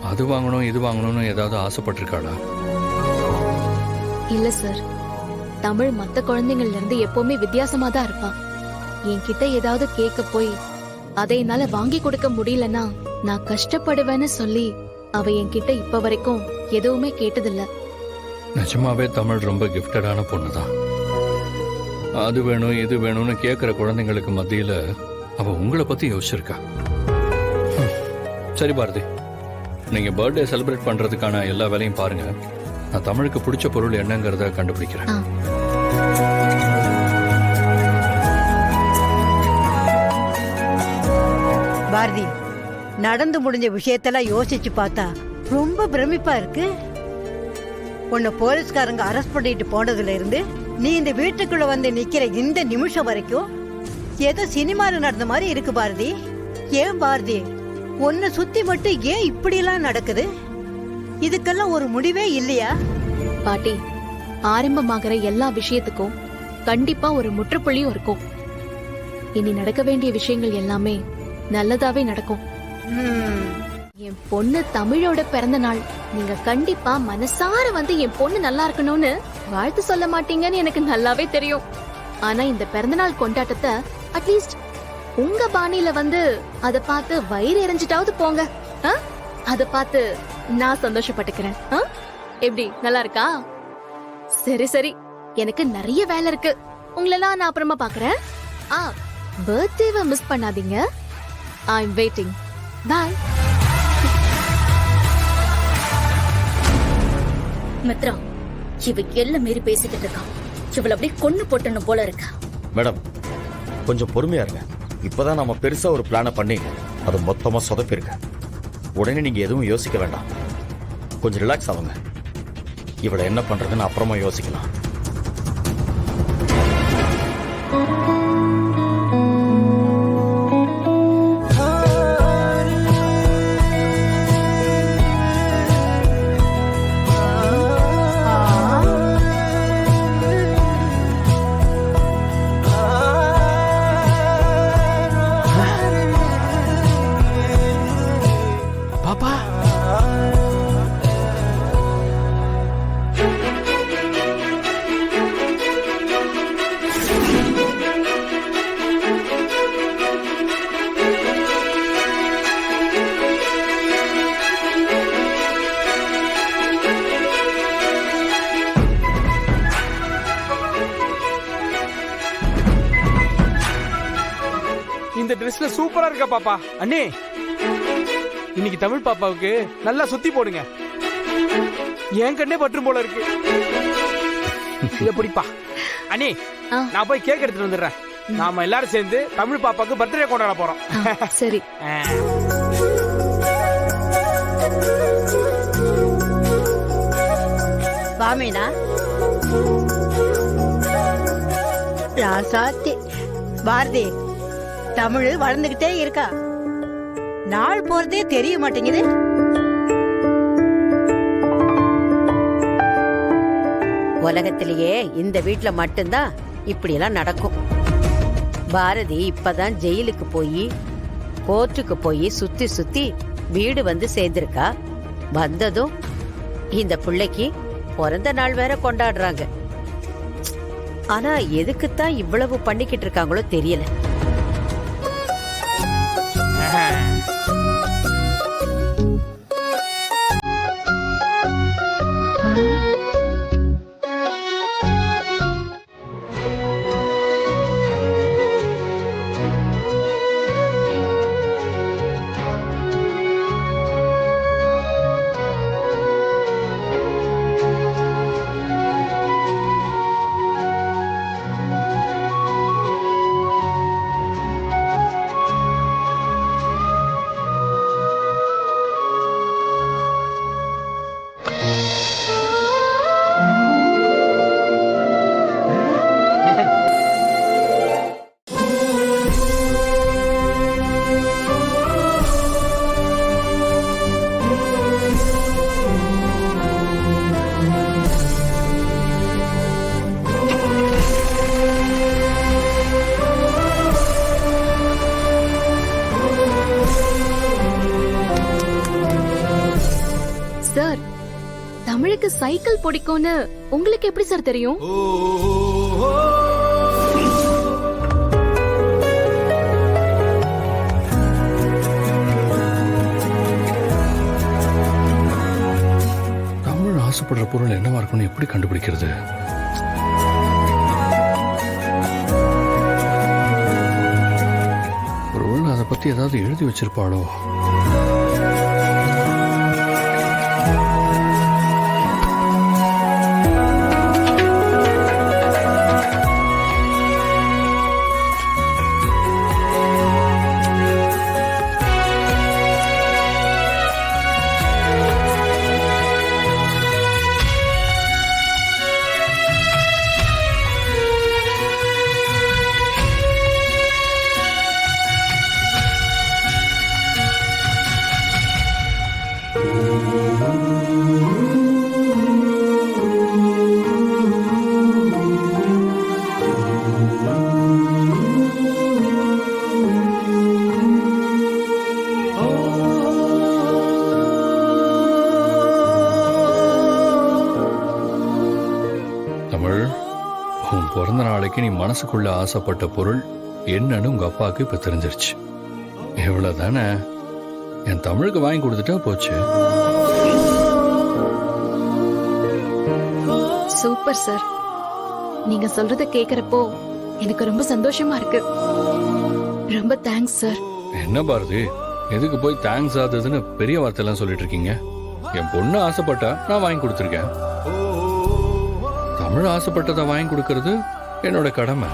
அது வாங்கணும் இது வாங்கணும்னு ஏதாவது ஆசைப்பட்டிருக்காளா? இல்ல சார், தமிழ் மத்த குழந்தைங்கள்ல இருந்து எப்பவுமே வித்தியாசமா தான் இருப்பா. என்கிட்ட ஏதாவது கேட்க போய் அதை என்னால வாங்கி கொடுக்க முடியலன்னா நான் கஷ்டப்படுவேன்னு சொல்லி அவ என்கிட்ட இப்ப வரைக்கும் எதுவுமே கேட்டதில்ல. நிஜமாவே தமிழ் ரொம்ப கிஃப்டடான பொண்ணு தான். அது வேணும் இது வேணும்னு கேட்குற குழந்தைங்களுக்கு மத்தியில் அவ உங்களை பத்தி யோசிச்சிருக்கா. சரி பாரதி, நீங்க பர்த்டே செலிப்ரேட் பண்றதுக்கான எல்லா வேலையும் பாருங்க. நான் தமிழுக்கு பிடிச்ச பொருள் என்னங்கிறத கண்டுபிடிக்கிறேன். பாரதி, நடந்து முடிஞ்ச விஷயத்தெல்லாம் யோசிச்சு பார்த்தா ரொம்ப பிரமிப்பா இருக்கு. உன்னை போலீஸ்காரங்க அரெஸ்ட் பண்ணிட்டு போனதுல இருந்து நீ இந்த வீட்டுக்குள்ள வந்து நிக்கிற இந்த நிமிஷம் வரைக்கும் ஏதோ சினிமால நடந்த மாதிரி இருக்கு பாரதி. ஏன் பாரதி, உன்னை சுத்தி மட்டும் ஏன் இப்படி எல்லாம் நடக்குது? இதுக்கெல்லாம் ஒரு முடிவே இல்லையா? பாட்டி, ஆரம்பமாகிற எல்லா விஷயத்துக்கும் கண்டிப்பா ஒரு முற்றுப்புள்ளியும் இருக்கும். இனி நடக்க வேண்டிய விஷயங்கள் எல்லாமே நல்லதாவே நடக்கும். என் பொண்ணு தமிழோட பிறந்த நாள். நீங்க கண்டிப்பா மனசார வந்து என் பொண்ணு நல்லா இருக்கணும்னு வாழ்த்து சொல்ல மாட்டீங்கன்னு எனக்கு நல்லாவே தெரியும். ஆனா இந்த பிறந்தநாள் கொண்டாட்டத்தை அட்லீஸ்ட் உங்க பாணியில வந்து அத பார்த்து வயிறு எரிஞ்சிட்டாவது போங்க. அத பார்த்து நான் சந்தோஷப்பட்டுக்கிறேன். எப்படி, நல்லா இருக்கா? சரி சரி, எனக்கு நிறைய வேலை இருக்கு. உங்களெல்லாம் நான் அப்புறமா பாக்குறேன். பர்த்டேவை மிஸ் பண்ணாதீங்க. I'm waiting. Bye. மித்ரா, இவ எல்லாம் மீறி பேசிக்கிட்டு இருக்கான். இவள அப்படியே கொன்னு போட்டணும் போல இருக்க. மேடம், கொஞ்சம் பொறுமையா இருங்க. இப்பதான் நம்ம பெருசா ஒரு பிளான பண்ணி அது மொத்தமா சொதப்பிருக்க. உடனே நீங்க எதுவும் யோசிக்க வேண்டாம். கொஞ்சம் ரிலாக்ஸ் ஆகுங்க. இவளை என்ன பண்றதுன்னு அப்புறமா யோசிக்கலாம். இந்த ட்ரெஸ்ல சூப்பரா இருக்கா பாப்பா. அண்ணே, இன்னைக்கு தமிழ் பாப்பாவுக்கு நல்லா சுத்தி போடுங்க. என் கண்ணே பற்றும் போல இருக்கு. எப்படிப்பா அண்ணே? நான் போய் கேக் எடுத்துட்டு வந்துடுறேன். நாம எல்லாரும் சேர்ந்து தமிழ் பாப்பாவுக்கு பர்த்டே கொண்டாட போறோம். சரி. வாமீனா, ராசாத்தி. பாரதி, தமிழ் வளர்ந்துகிட்டே இருக்கா. நாள் போறதே தெரிய மாட்டேங்குது. உலகத்திலேயே இந்த வீட்டுல மட்டும்தான் இப்படி எல்லாம் நடக்கும். பாரதி இப்பதான் ஜெயிலுக்கு போய் கோர்ட்டுக்கு போய் சுத்தி சுத்தி வீடு வந்து சேர்ந்திருக்கா. வந்ததும் இந்த பிள்ளைக்கு பிறந்த நாள் வேற கொண்டாடுறாங்க. ஆனா எதுக்குத்தான் இவ்வளவு பண்ணிக்கிட்டு இருக்காங்களோ தெரியல. சைக்கிள் பிடிக்கும்னு உங்களுக்கு எப்படி சார் தெரியும்? தமிழ் ஆசைப்படுற பொருள் என்னவா இருக்கும்னு எப்படி கண்டுபிடிக்கிறது? ஒருவேளை அதை பத்தி ஏதாவது எழுதி வச்சிருப்பாளோ? தமிழ், உன் பிறந்த நாளைக்கு நீ மனசுக்குள்ள ஆசைப்பட்ட பொருள் என்னன்னு உங்க அப்பாவுக்கு இப்ப தெரிஞ்சிருச்சு. இவ்வளவுதானே? என் தமிழுக்கு வாங்கி கொடுத்துட்டா போச்சு. Super sir. நீங்க சொல்றத கேக்குறப்போ எனக்கு ரொம்ப சந்தோஷமா இருக்கு. ரொம்ப தேங்க்ஸ் சார். என்ன பாரதி, எதுக்கு போய் தேங்க்ஸ் ஆகுதுன்னு பெரிய வார்த்தையெல்லாம் சொல்லிட்டு இருக்கீங்க? என் பொண்ணு ஆசைப்பட்டா நான் வாங்கி கொடுத்துருக்கேன். தமிழ் ஆசைப்பட்டதை வாங்கி கொடுக்கறது என்னோட கடமை.